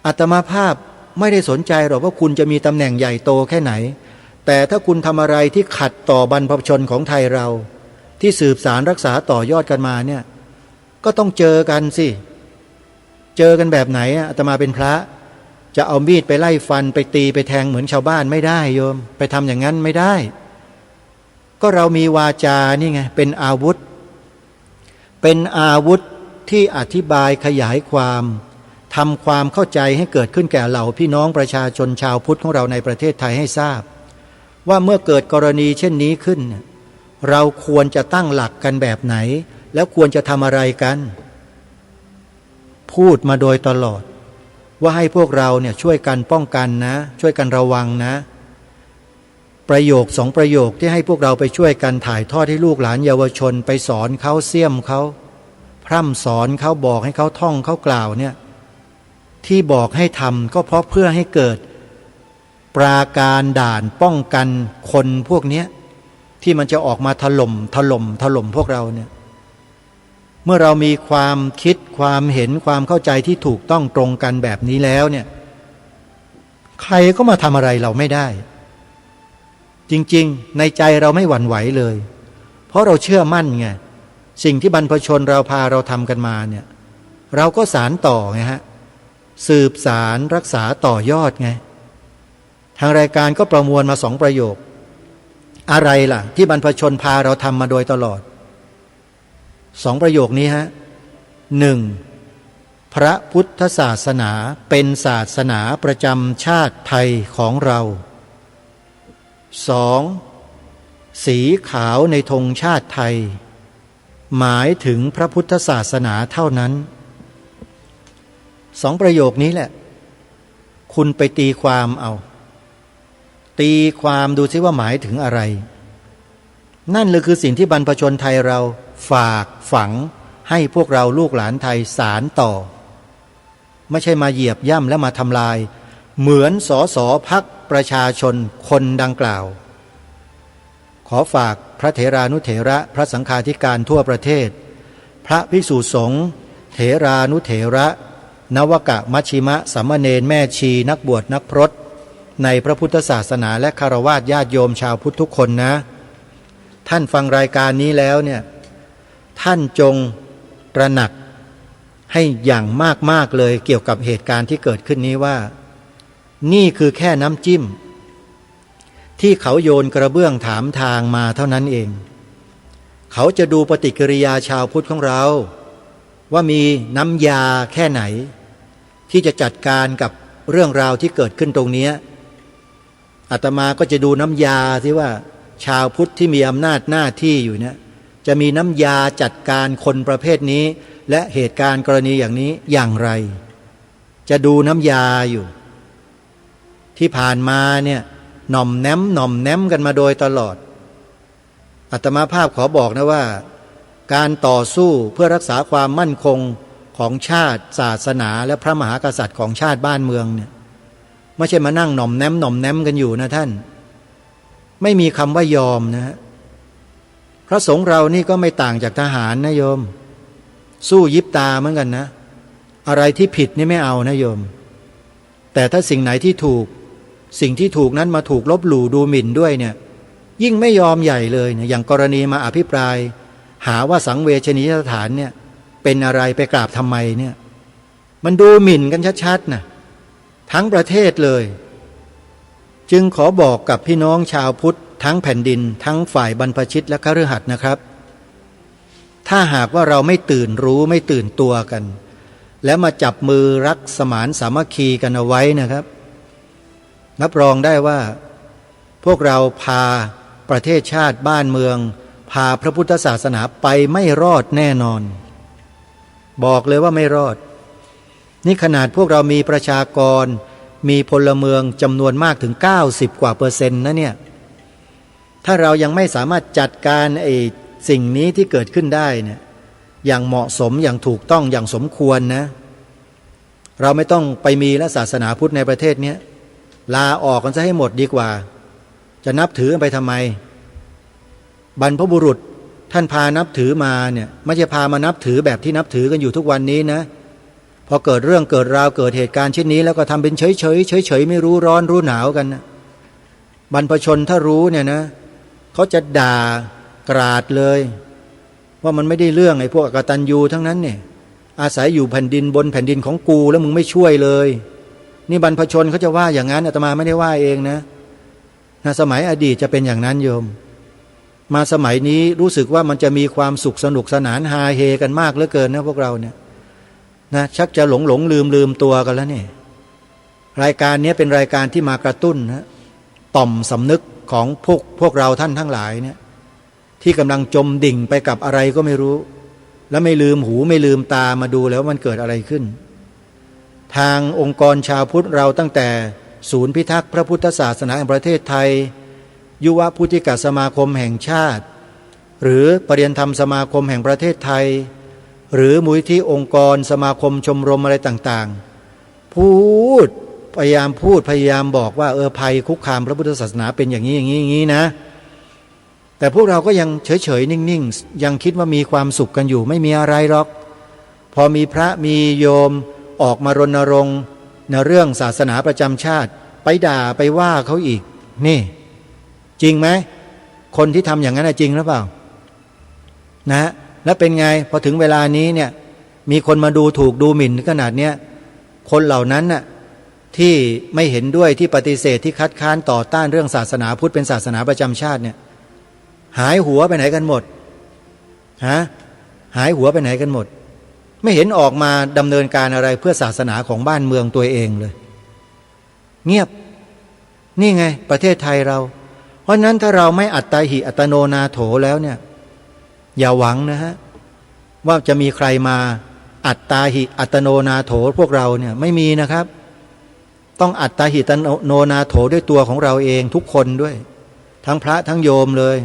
อาตมาภาพไม่ได้สนใจหรอกว่าคุณจะมีตำแหน่งใหญ่โตแค่ไหนแต่ถ้าคุณทำอะไรที่ขัดต่อบรรพชนของไทยเราที่สืบสารรักษาต่อยอดกันมาเนี่ยก็ต้องเจอกันสิเจอกันแบบไหนอาตมาเป็นพระจะเอามีดไปไล่ฟันไปตีไปแทงเหมือนชาวบ้านไม่ได้โยมไปทำอย่างนั้นไม่ได้ก็เรามีวาจานี่ไงเป็นอาวุธที่อธิบายขยายความทำความเข้าใจให้เกิดขึ้นแก่เหล่าพี่น้องประชาชนชาวพุทธของเราในประเทศไทยให้ทราบว่าเมื่อเกิดกรณีเช่นนี้ขึ้นเราควรจะตั้งหลักกันแบบไหนแล้วควรจะทำอะไรกันพูดมาโดยตลอดว่าให้พวกเราเนี่ยช่วยกันป้องกันนะช่วยกันระวังนะประโยคสองประโยคที่ให้พวกเราไปช่วยกันถ่ายทอดให้ลูกหลานเยาวชนไปสอนเขาเสี่ยมเขาพร่ำสอนเขาบอกให้เขาท่องเขากล่าวเนี่ยที่บอกให้ทำก็เพราะเพื่อให้เกิดปราการด่านป้องกันคนพวกนี้ที่มันจะออกมาถล่มพวกเราเนี่ยเมื่อเรามีความคิดความเห็นความเข้าใจที่ถูกต้องตรงกันแบบนี้แล้วเนี่ยใครก็มาทำอะไรเราไม่ได้จริงๆในใจเราไม่หวั่นไหวเลยเพราะเราเชื่อมั่นไงสิ่งที่บรรพชนเราพาเราทำกันมาเนี่ยเราก็สานต่อไงฮะสืบสารรักษาต่อยอดไงทางรายการก็ประมวลมา2ประโยคอะไรล่ะที่บรรพชนพาเราทำมาโดยตลอด2ประโยคนี้ฮะ 1. พระพุทธศาสนาเป็นศาสนาประจำชาติไทยของเรา 2. สีขาวในธงชาติไทยหมายถึงพระพุทธศาสนาเท่านั้น2ประโยคนี้แหละคุณไปตีความเอาตีความดูซิว่าหมายถึงอะไรนั่นเลยคือสิ่งที่บรรพชนไทยเราฝากฝังให้พวกเราลูกหลานไทยสารต่อไม่ใช่มาเหยียบย่ำและมาทำลายเหมือนสสพรรคประชาชนคนดังกล่าวขอฝากพระเถรานุเถระพระสังฆาธิการทั่วประเทศพระภิกษุสงฆ์เถรานุเถระนวกะมัชชิมะสามเณรแม่ชีนักบวชนักพรตในพระพุทธศาสนาและคฤหัสถ์ญาติโยมชาวพุทธทุกคนนะท่านฟังรายการนี้แล้วเนี่ยท่านจงตระหนักให้อย่างมากๆเลยเกี่ยวกับเหตุการณ์ที่เกิดขึ้นนี้ว่านี่คือแค่น้ำจิ้มที่เขาโยนกระเบื้องถามทางมาเท่านั้นเองเขาจะดูปฏิกิริยาชาวพุทธของเราว่ามีน้ำยาแค่ไหนที่จะจัดการกับเรื่องราวที่เกิดขึ้นตรงนี้อาตมาก็จะดูน้ำยาที่ว่าชาวพุทธที่มีอำนาจหน้าที่อยู่เนี่ยจะมีน้ำยาจัดการคนประเภทนี้และเหตุการณ์กรณีอย่างนี้อย่างไรจะดูน้ำยาอยู่ที่ผ่านมาเนี่ยหน่อมแนมกันมาโดยตลอดอาตมาภาพขอบอกนะว่าการต่อสู้เพื่อรักษาความมั่นคงของชาติศาสนาและพระมหากษัตริย์ของชาติบ้านเมืองเนี่ยไม่ใช่มานั่งหน่อมแนมกันอยู่นะท่านไม่มีคำว่ายอมนะฮะพระสงฆ์เรานี่ก็ไม่ต่างจากทหารนะโยมสู้ยิบตาเหมือนกันนะอะไรที่ผิดนี่ไม่เอานะโยมแต่ถ้าสิ่งไหนที่ถูกสิ่งที่ถูกนั้นมาถูกลบหลู่ดูหมิ่นด้วยเนี่ยยิ่งไม่ยอมใหญ่เลยเนี่ยอย่างกรณีมาอภิปรายหาว่าสังเวชนียสถานเนี่ยเป็นอะไรไปกราบทำไมเนี่ยมันดูหมิ่นกันชัดๆนะทั้งประเทศเลยจึงขอบอกกับพี่น้องชาวพุทธทั้งแผ่นดินทั้งฝ่ายบรรพชิตและคฤหัสถ์นะครับ ถ้าหากว่าเราไม่ตื่นรู้ไม่ตื่นตัวกัน แล้วมาจับมือรักสมานสามัคคีกันเอาไว้นะครับรับรองได้ว่าพวกเราพาประเทศชาติบ้านเมืองพาพระพุทธศาสนาไปไม่รอดแน่นอนบอกเลยว่าไม่รอดนี่ขนาดพวกเรามีประชากรมีพลเมืองจำนวนมากถึง90 กว่า%นะเนี่ยถ้าเรายังไม่สามารถจัดการสิ่งนี้ที่เกิดขึ้นได้เนี่ยอย่างเหมาะสมอย่างถูกต้องอย่างสมควรนะเราไม่ต้องไปมีและศาสนาพุทธในประเทศนี้ลาออกกันซะให้หมดดีกว่าจะนับถือไปทำไมบรรพบุรุษท่านพานับถือมาเนี่ยไม่ใช่พามานับถือแบบที่นับถือกันอยู่ทุกวันนี้นะพอเกิดเรื่องเกิดราวเกิดเหตุการณ์เช่นนี้แล้วก็ทำเป็นเฉยไม่รู้ร้อนรู้หนาวกันนะบรรพชนถ้ารู้เนี่ยนะเขาจะด่ากราดเลยว่ามันไม่ได้เรื่องไอ้พวกอกตัญญูทั้งนั้นเนี่ยอาศัยอยู่แผ่นดินบนแผ่นดินของกูแล้วมึงไม่ช่วยเลยนี่บรรพชนเขาจะว่าอย่างนั้นอาตมาไม่ได้ว่าเองนะสมัยอดีตจะเป็นอย่างนั้นโยมมาสมัยนี้รู้สึกว่ามันจะมีความสุขสนุกสนานฮาเฮกันมากเหลือเกินนะพวกเราเนี่ยนะชักจะหลงลืมตัวกันแล้วเนี่ยรายการนี้เป็นรายการที่มากระตุ้นนะต่อมสำนึกของพวกเราท่านทั้งหลายเนี่ยที่กำลังจมดิ่งไปกับอะไรก็ไม่รู้แล้วไม่ลืมหูไม่ลืมตามาดูแล้วมันเกิดอะไรขึ้นทางองค์กรชาวพุทธเราตั้งแต่ศูนย์พิทักษ์พระพุทธศาสนาแห่งประเทศไทยยุวพุทธิกสมาคมแห่งชาติหรือปริยนธรรมสมาคมแห่งประเทศไทยหรือมูลที่องค์กรสมาคมชมรมอะไรต่างๆพยายามบอกว่าภัยคุกคามพระพุทธศาสนาเป็นอย่างนี้นะแต่พวกเราก็ยังเฉยนิ่งๆยังคิดว่ามีความสุขกันอยู่ไม่มีอะไรหรอกพอมีพระมีโยมออกมารณรงค์ในเรื่องศาสนาประจำชาติไปด่าไปว่าเขาอีกนี่จริงไหมคนที่ทำอย่างนั้นจริงหรือเปล่านะแล้วเป็นไงพอถึงเวลานี้เนี่ยมีคนมาดูถูกดูหมิ่นขนาดเนี้ยคนเหล่านั้นน่ะที่ไม่เห็นด้วยที่ปฏิเสธที่คัดค้านต่อต้านเรื่องศาสนาพุทธเป็นศาสนาประจำชาติเนี่ยหายหัวไปไหนกันหมดหายหัวไปไหนกันหมดไม่เห็นออกมาดำเนินการอะไรเพื่อศาสนาของบ้านเมืองตัวเองเลยเงียบนี่ไงประเทศไทยเราเพราะนั้นถ้าเราไม่อัตตาหิอัตโนนาโถแล้วเนี่ยอย่าหวังนะฮะว่าจะมีใครมาอัตตาหิอัตโนนาโถพวกเราเนี่ยไม่มีนะครับต้องอัตตาหิอัตโนนาโถด้วยตัวของเราเองทุกคนด้วยทั้งพระทั้งโยมเลย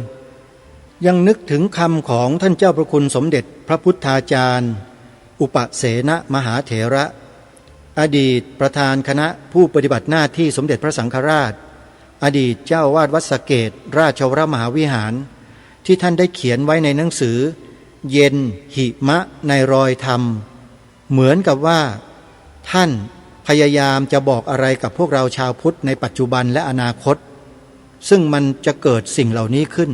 ยังนึกถึงคำของท่านเจ้าพระคุณสมเด็จพระพุทธาจารย์อุปเสนมหาเถระอดีตประธานคณะผู้ปฏิบัติหน้าที่สมเด็จพระสังฆราชอดีตเจ้าวาดวัดสะเกษราชวรมหาวิหารที่ท่านได้เขียนไว้ในหนังสือเย็นหิมะในรอยธรรมเหมือนกับว่าท่านพยายามจะบอกอะไรกับพวกเราชาวพุทธในปัจจุบันและอนาคตซึ่งมันจะเกิดสิ่งเหล่านี้ขึ้น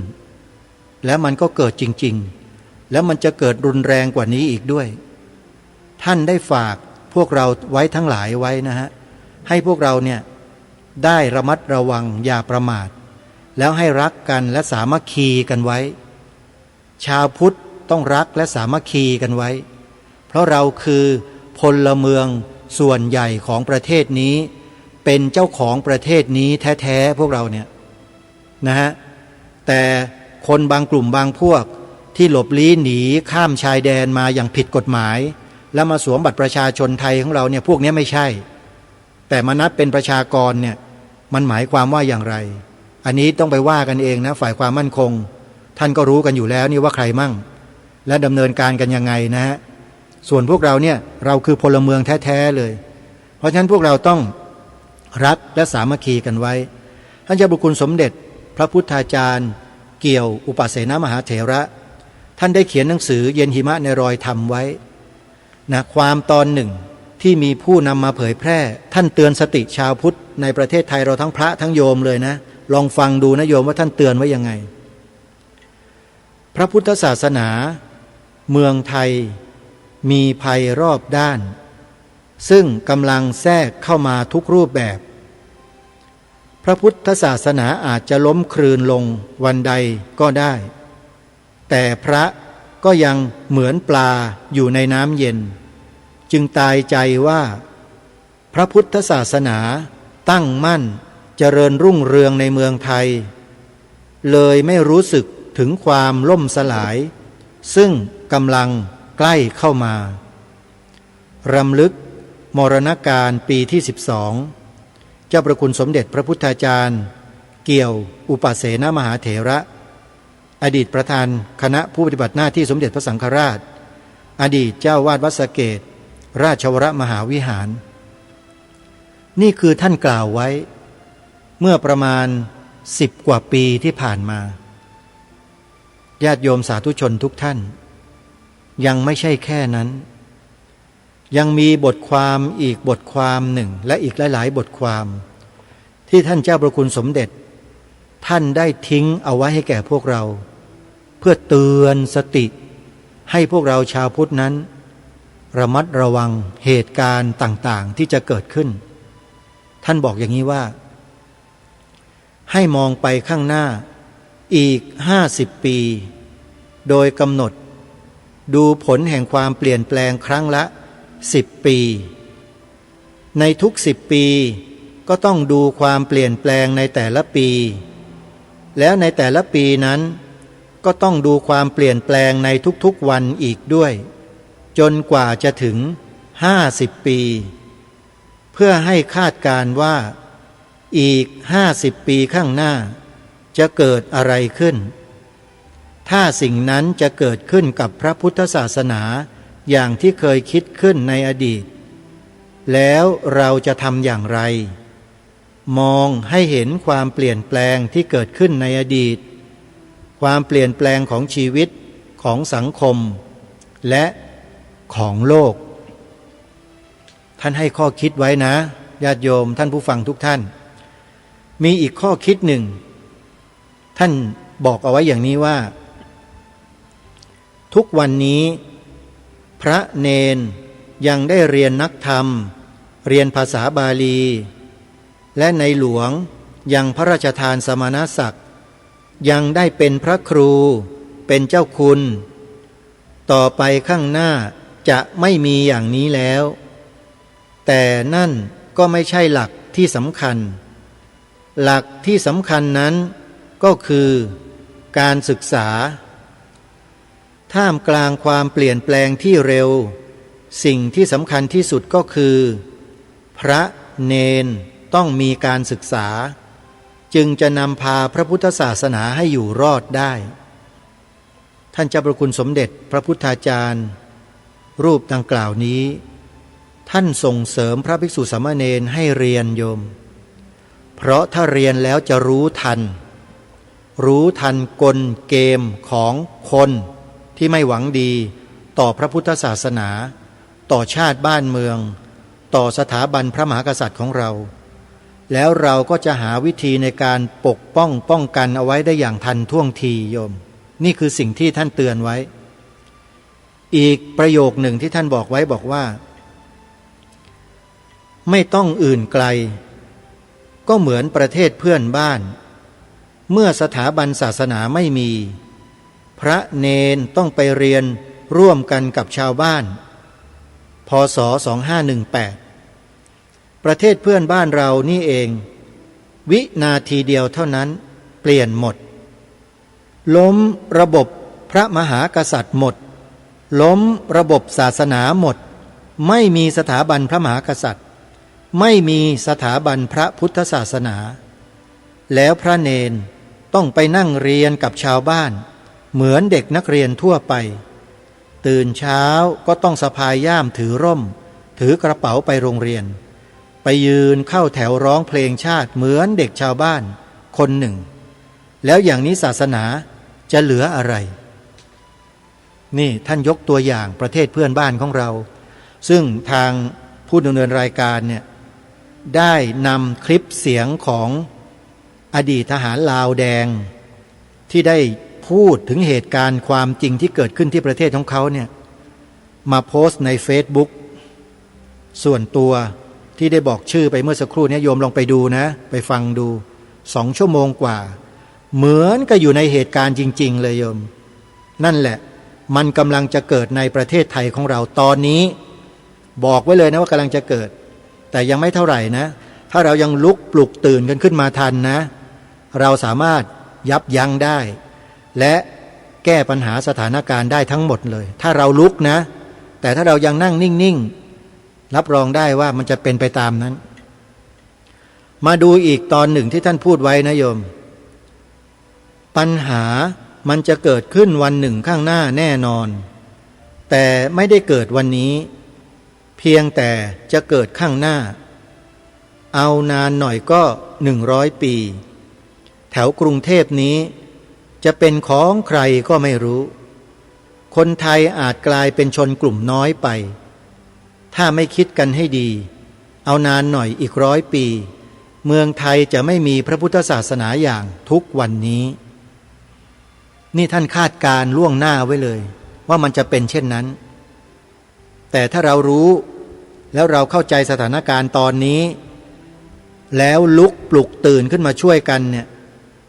แล้วมันก็เกิดจริงๆแล้วมันจะเกิดรุนแรงกว่านี้อีกด้วยท่านได้ฝากพวกเราไว้ทั้งหลายไว้นะฮะให้พวกเราเนี่ยได้ระมัดระวังอย่าประมาทแล้วให้รักกันและสามัคคีกันไว้ชาวพุทธต้องรักและสามัคคีกันไว้เพราะเราคือพลเมืองส่วนใหญ่ของประเทศนี้เป็นเจ้าของประเทศนี้แท้ๆพวกเราเนี่ยนะฮะแต่คนบางกลุ่มบางพวกที่หลบลี้หนีข้ามชายแดนมาอย่างผิดกฎหมายแล้วมาสวมบัตรประชาชนไทยของเราเนี่ยพวกนี้ไม่ใช่แต่มานับเป็นประชากรเนี่ยมันหมายความว่าอย่างไรอันนี้ต้องไปว่ากันเองนะฝ่ายความมั่นคงท่านก็รู้กันอยู่แล้วนี่ว่าใครมั่งและดำเนินการกันยังไงนะฮะส่วนพวกเราเนี่ยเราคือพลเมืองแท้ๆเลยเพราะฉะนั้นพวกเราต้องรักและสามัคคีกันไว้ท่านเจ้าพระคุณสมเด็จพระพุทธาจารย์เกี่ยวอุปเสนมหาเถระท่านได้เขียนหนังสือเย็นหิมะในรอยธรรมไว้นะความตอนหนึ่งที่มีผู้นำมาเผยแพร่ท่านเตือนสติชาวพุทธในประเทศไทยเราทั้งพระทั้งโยมเลยนะลองฟังดูนะโยมว่าท่านเตือนไว้ยังไงพระพุทธศาสนาเมืองไทยมีภัยรอบด้านซึ่งกำลังแทรกเข้ามาทุกรูปแบบพระพุทธศาสนาอาจจะล้มคลืนลงวันใดก็ได้แต่พระ ก็ยังเหมือนปลาอยู่ในน้ำเย็นจึงตายใจว่าพระพุทธศาสนาตั้งมั่นเจริญรุ่งเรืองในเมืองไทยเลยไม่รู้สึกถึงความล่มสลายซึ่งกำลังใกล้เข้ามารำลึกมรณกาลปีที่12เจ้าประคุณสมเด็จพระพุทธาจารย์เกี่ยวอุปเสนมหาเถระอดีตประธานคณะผู้ปฏิบัติหน้าที่สมเด็จพระสังฆราชอดีตเจ้าวาดวัดสะเกษราชวรมหาวิหารนี่คือท่านกล่าวไว้เมื่อประมาณ10 กว่าปีที่ผ่านมาญาติโยมสาธุชนทุกท่านยังไม่ใช่แค่นั้นยังมีบทความอีกบทความหนึ่งและอีกหลายๆบทความที่ท่านเจ้าประคุณสมเด็จท่านได้ทิ้งเอาไว้ให้แก่พวกเราเพื่อเตือนสติให้พวกเราชาวพุทธนั้นระมัดระวังเหตุการณ์ต่างๆที่จะเกิดขึ้นท่านบอกอย่างนี้ว่าให้มองไปข้างหน้าอีก50 ปีโดยกำหนดดูผลแห่งความเปลี่ยนแปลงครั้งละ10 ปีในทุก10 ปีก็ต้องดูความเปลี่ยนแปลงในแต่ละปีแล้วในแต่ละปีนั้นก็ต้องดูความเปลี่ยนแปลงในทุกๆวันอีกด้วยจนกว่าจะถึง50 ปีเพื่อให้คาดการณ์ว่าอีก50 ปีข้างหน้าจะเกิดอะไรขึ้นถ้าสิ่งนั้นจะเกิดขึ้นกับพระพุทธศาสนาอย่างที่เคยคิดขึ้นในอดีตแล้วเราจะทำอย่างไรมองให้เห็นความเปลี่ยนแปลงที่เกิดขึ้นในอดีตความเปลี่ยนแปลงของชีวิตของสังคมและของโลกท่านให้ข้อคิดไว้นะญาติโยมท่านผู้ฟังทุกท่านมีอีกข้อคิดหนึ่งท่านบอกเอาไว้อย่างนี้ว่าทุกวันนี้พระเนนยังได้เรียนนักธรรมเรียนภาษาบาลีและในหลวงยังพระราชทานสมณศักดิ์ยังได้เป็นพระครูเป็นเจ้าคุณต่อไปข้างหน้าจะไม่มีอย่างนี้แล้วแต่นั่นก็ไม่ใช่หลักที่สำคัญหลักที่สำคัญนั้นก็คือการศึกษาท่ามกลางความเปลี่ยนแปลงที่เร็วสิ่งที่สำคัญที่สุดก็คือพระเนนต้องมีการศึกษาจึงจะนำพาพระพุทธศาสนาให้อยู่รอดได้ท่านเจ้าประคุณสมเด็จพระพุทธาจารย์รูปดังกล่าวนี้ท่านส่งเสริมพระภิกษุสามเณรให้เรียนโยมเพราะถ้าเรียนแล้วจะรู้ทันกลเกมของคนที่ไม่หวังดีต่อพระพุทธศาสนาต่อชาติบ้านเมืองต่อสถาบันพระมหากษัตริย์ของเราแล้วเราก็จะหาวิธีในการปกป้องกันเอาไว้ได้อย่างทันท่วงทีโยมนี่คือสิ่งที่ท่านเตือนไว้อีกประโยคหนึ่งที่ท่านบอกไว้บอกว่าไม่ต้องอื่นไกลก็เหมือนประเทศเพื่อนบ้านเมื่อสถาบันศาสนาไม่มีพระเนนต้องไปเรียนร่วมกันกับชาวบ้านพ.ศ. 2518ประเทศเพื่อนบ้านเรานี่เองวินาทีเดียวเท่านั้นเปลี่ยนหมดล้มระบบพระมหากษัตริย์หมดล้มระบบศาสนาหมดไม่มีสถาบันพระมหากษัตริย์ไม่มีสถาบันพระพุทธศาสนาแล้วพระเนนต้องไปนั่งเรียนกับชาวบ้านเหมือนเด็กนักเรียนทั่วไปตื่นเช้าก็ต้องสะพายย่ามถือร่มถือกระเป๋าไปโรงเรียนไปยืนเข้าแถวร้องเพลงชาติเหมือนเด็กชาวบ้านคนหนึ่งแล้วอย่างนี้ศาสนาจะเหลืออะไรนี่ท่านยกตัวอย่างประเทศเพื่อนบ้านของเราซึ่งทางผู้ดำเนินรายการเนี่ยได้นำคลิปเสียงของอดีตทหารลาวแดงที่ได้พูดถึงเหตุการณ์ความจริงที่เกิดขึ้นที่ประเทศของเขาเนี่ยมาโพสต์ใน Facebook ส่วนตัวที่ได้บอกชื่อไปเมื่อสักครู่นี้โยมลองไปดูนะไปฟังดู2 ชั่วโมงกว่าเหมือนกับอยู่ในเหตุการณ์จริงๆเลยโยมนั่นแหละ มันกำลังจะเกิดในประเทศไทยของเราตอนนี้บอกไว้เลยนะว่ากำลังจะเกิดแต่ยังไม่เท่าไหร่นะถ้าเรายังลุกปลุกตื่นกันขึ้นมาทันนะเราสามารถยับยั้งได้และแก้ปัญหาสถานการณ์ได้ทั้งหมดเลยถ้าเราลุกนะแต่ถ้าเรายังนั่งนิ่งๆรับรองได้ว่ามันจะเป็นไปตามนั้นมาดูอีกตอนหนึ่งที่ท่านพูดไว้นะโยมปัญหามันจะเกิดขึ้นวันหนึ่งข้างหน้าแน่นอนแต่ไม่ได้เกิดวันนี้เพียงแต่จะเกิดข้างหน้าเอานานหน่อยก็100 ปีแถวกรุงเทพนี้จะเป็นของใครก็ไม่รู้คนไทยอาจกลายเป็นชนกลุ่มน้อยไปถ้าไม่คิดกันให้ดีเอานานหน่อยอีก100 ปีเมืองไทยจะไม่มีพระพุทธศาสนาอย่างทุกวันนี้นี่ท่านคาดการล่วงหน้าไว้เลยว่ามันจะเป็นเช่นนั้นแต่ถ้าเรารู้แล้วเราเข้าใจสถานการณ์ตอนนี้แล้วลุกปลุกตื่นขึ้นมาช่วยกันเนี่ย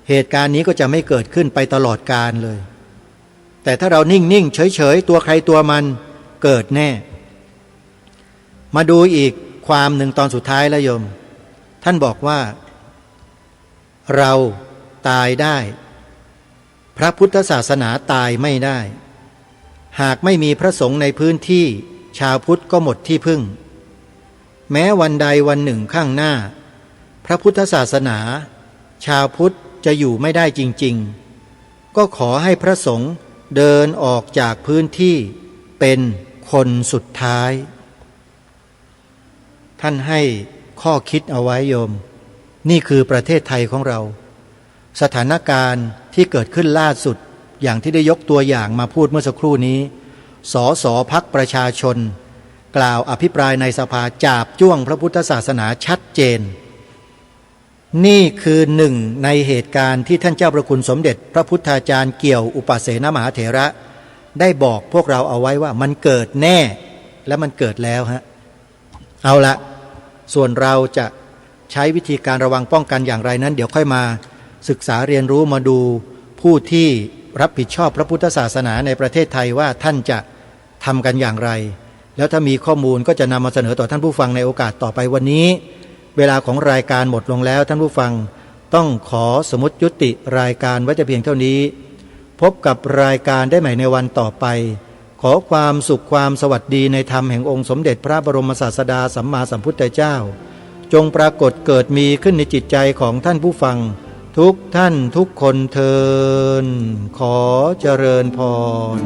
เหตุการณ์นี้ก็จะไม่เกิดขึ้นไปตลอดกาลเลยแต่ถ้าเรานิ่งๆเฉยๆตัวใครตัวมันเกิดแน่มาดูอีกความหนึ่งตอนสุดท้ายแล้วโยมท่านบอกว่าเราตายได้พระพุทธศาสนาตายไม่ได้หากไม่มีพระสงฆ์ในพื้นที่ชาวพุทธก็หมดที่พึ่งแม้วันใดวันหนึ่งข้างหน้าพระพุทธศาสนาชาวพุทธจะอยู่ไม่ได้จริงๆก็ขอให้พระสงฆ์เดินออกจากพื้นที่เป็นคนสุดท้ายท่านให้ข้อคิดเอาไว้โยมนี่คือประเทศไทยของเราสถานการณ์ที่เกิดขึ้นล่าสุดอย่างที่ได้ยกตัวอย่างมาพูดเมื่อสักครู่นี้สสพรรคประชาชนกล่าวอภิปรายในสภาจาบจ้วงพระพุทธศาสนาชัดเจนนี่คือหนึ่งในเหตุการณ์ที่ท่านเจ้าประคุณสมเด็จพระพุทธาจารย์เกี่ยวอุปเสนมหาเถระได้บอกพวกเราเอาไว้ว่ามันเกิดแน่และมันเกิดแล้วฮะเอาละส่วนเราจะใช้วิธีการระวังป้องกันอย่างไรนั้นเดี๋ยวค่อยมาศึกษาเรียนรู้มาดูผู้ที่รับผิดชอบพระพุทธศาสนาในประเทศไทยว่าท่านจะทำกันอย่างไรแล้วถ้ามีข้อมูลก็จะนำมาเสนอต่อท่านผู้ฟังในโอกาสต่อไปวันนี้เวลาของรายการหมดลงแล้วท่านผู้ฟังต้องขอสมมุติยุติรายการไว้แต่เพียงเท่านี้พบกับรายการได้ใหม่ในวันต่อไปขอความสุขความสวัสดีในธรรมแห่งองค์สมเด็จพระบรมศาสดาสัมมาสัมพุทธเจ้าจงปรากฏเกิดมีขึ้นในจิตใจของท่านผู้ฟังทุกท่านทุกคนเทินขอเจริญพร